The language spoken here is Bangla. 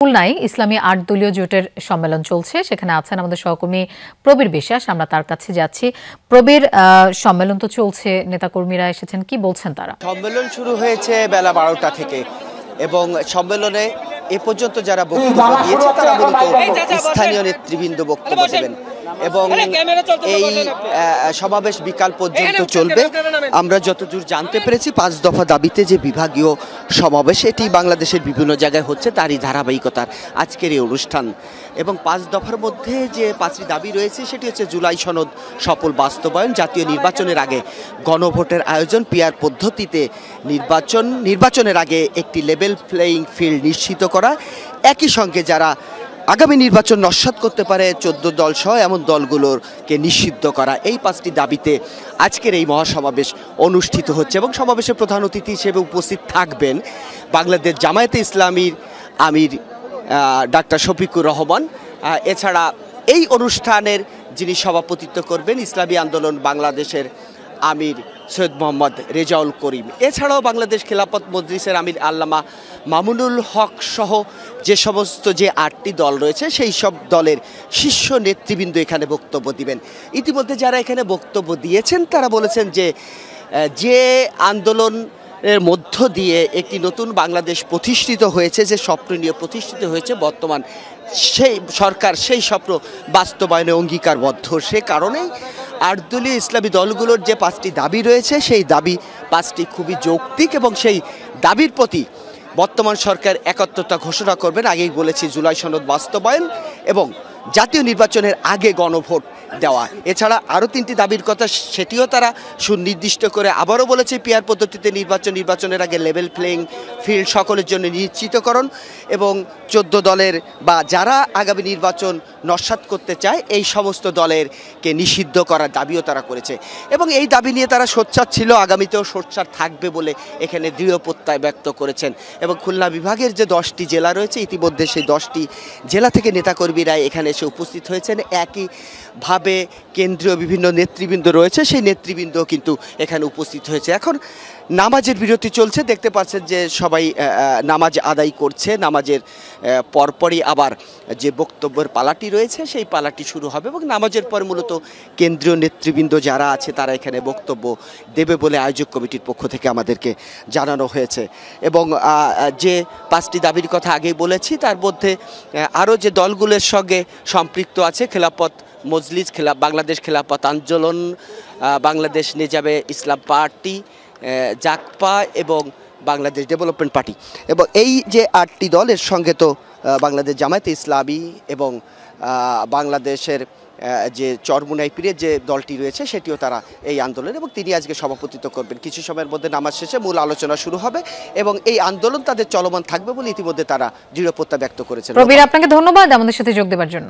খুলনায় ইসলামী ৮ দলীয় জোটের সম্মেলন চলছে। সেখানে আছেন আমাদের সহকর্মী প্রবীর বিশ্বাস। আমরা তার কাছে যাচ্ছি। প্রবীর, সম্মেলন তো চলছে, নেতাকর্মীরা এসেছেন, কি বলছেন তারা? সম্মেলন শুরু হয়েছে বেলা ১২টা থেকে এবং সম্মেলনে এ পর্যন্ত যারা বক্তব্য দিয়েছে তারা মূলত স্থানীয় নেতৃবৃন্দ বক্তব্য দেবেন এবং এই সমাবেশ বিকাল পর্যন্ত চলবে। আমরা যতদূর জানতে পেরেছি ৫ দফা দাবিতে যে বিভাগীয় সমাবেশ এটি বাংলাদেশের বিভিন্ন জায়গায় হচ্ছে, তারই ধারাবাহিকতার আজকের এই অনুষ্ঠান। এবং ৫ দফার মধ্যে যে ৫টি দাবি রয়েছে সেটি হচ্ছে জুলাই সনদ সফল বাস্তবায়ন, জাতীয় নির্বাচনের আগে গণভোটের আয়োজন, পিআর পদ্ধতিতে নির্বাচনের আগে একটি লেভেল প্লেয়িং ফিল্ড নিশ্চিত করা, একই সঙ্গে যারা আগামী নির্বাচন নস্যাৎ করতে পারে ১৪ দল সহ এমন দলগুলোকে নিষিদ্ধ করা। এই 5টি দাবিতে আজকের এই মহাসমাবেশ অনুষ্ঠিত হচ্ছে এবং সমাবেশের প্রধান অতিথি হিসেবে উপস্থিত থাকবেন বাংলাদেশ জামায়াতে ইসলামীর আমির ডাক্তার শফিকুর রহমান। এছাড়া এই অনুষ্ঠানের যিনি সভাপতিত্ব করবেন ইসলামী আন্দোলন বাংলাদেশের আমির সৈয়দ মোহাম্মদ রেজাউল করিম। এছাড়াও বাংলাদেশ খেলাফত মজলিসের আমির আল্লামা মামুনুল হক সহ যে সমস্ত 8টি দল রয়েছে সেই সব দলের শীর্ষ নেতৃবৃন্দ এখানে বক্তব্য দিবেন। ইতিমধ্যে যারা এখানে বক্তব্য দিয়েছেন তারা বলেছেন যে আন্দোলনের মধ্য দিয়ে একটি নতুন বাংলাদেশ প্রতিষ্ঠিত হয়েছে, যে স্বপ্ন নিয়ে প্রতিষ্ঠিত হয়েছে, বর্তমান সেই সরকার সেই স্বপ্ন বাস্তবায়নে অঙ্গীকারবদ্ধ। সে কারণেই ৮ দলীয় ইসলামী দলগুলোর যে 5টি দাবি রয়েছে সেই দাবি 5টি খুবই যৌক্তিক এবং সেই দাবির প্রতি বর্তমান সরকার একাত্মতা ঘোষণা করবেন। আগেই বলেছি জুলাই সনদ বাস্তবায়ন এবং জাতীয় নির্বাচনের আগে গণভোট দেওয়া। এছাড়া আরও 3টি দাবির কথা, সেটিও তারা সুনির্দিষ্ট করে আবারও বলেছে পিআর পদ্ধতিতে নির্বাচনের আগে লেভেল প্লেয়িং ফিল্ড সকলের জন্য নিশ্চিতকরণ এবং 14 দলের বা যারা আগামী নির্বাচন নস্যাৎ করতে চায় এই সমস্ত দলেরকে নিষিদ্ধ করার দাবিও তারা করেছে এবং এই দাবি নিয়ে তারা সোচ্চার ছিল, আগামীতেও সোচ্চার থাকবে বলে এখানে দৃঢ় প্রত্যয় ব্যক্ত করেছেন। এবং খুলনা বিভাগের যে 10টি জেলা রয়েছে ইতিমধ্যে সেই 10টি জেলা থেকে নেতাকর্মীরা এখানে এসে উপস্থিত হয়েছেন। একইভাবে কেন্দ্রীয় বিভিন্ন নেতৃবৃন্দ রয়েছে, সেই নেতৃবৃন্দ কিন্তু এখানে উপস্থিত হয়েছে। এখন নামাজের বিরতি চলছে, দেখতে পাচ্ছেন যে সবাই নামাজ আদায় করছে। নামাজের পরপরই আবার যে বক্তব্যের পালাটি রয়েছে সেই পালাটি শুরু হবে এবং নামাজের পর মূলত কেন্দ্রীয় নেতৃবৃন্দ যারা আছে তারা এখানে বক্তব্য দেবে বলে আয়োজক কমিটির পক্ষ থেকে আমাদেরকে জানানো হয়েছে। এবং যে 5টি দাবির কথা আগেই বলেছি তার মধ্যে আরও যে দলগুলোর সঙ্গে সম্পৃক্ত আছে খেলাফত মজলিস, বাংলাদেশ খেলাফত আন্দোলন, বাংলাদেশ নিজামে ইসলাম পার্টি, জাকপা এবং বাংলাদেশ ডেভেলপমেন্ট পার্টি এবং এই যে 8টি দলের সঙ্গে তো বাংলাদেশ জামায়াতে ইসলামী এবং বাংলাদেশের যে চরমুনাই পীরের যে দলটি রয়েছে সেটিও তারা এই আন্দোলন এবং তিনি আজকে সভাপতিত্ব করবেন। কিছু সময়ের মধ্যে নামাজ শেষে মূল আলোচনা শুরু হবে এবং এই আন্দোলন তাদের চলমান থাকবে বলে ইতিমধ্যে তারা দৃঢ় প্রত্যয় ব্যক্ত করেছেন। প্রবীর, আপনাকে ধন্যবাদ আমাদের সাথে যোগ দেওয়ার জন্য।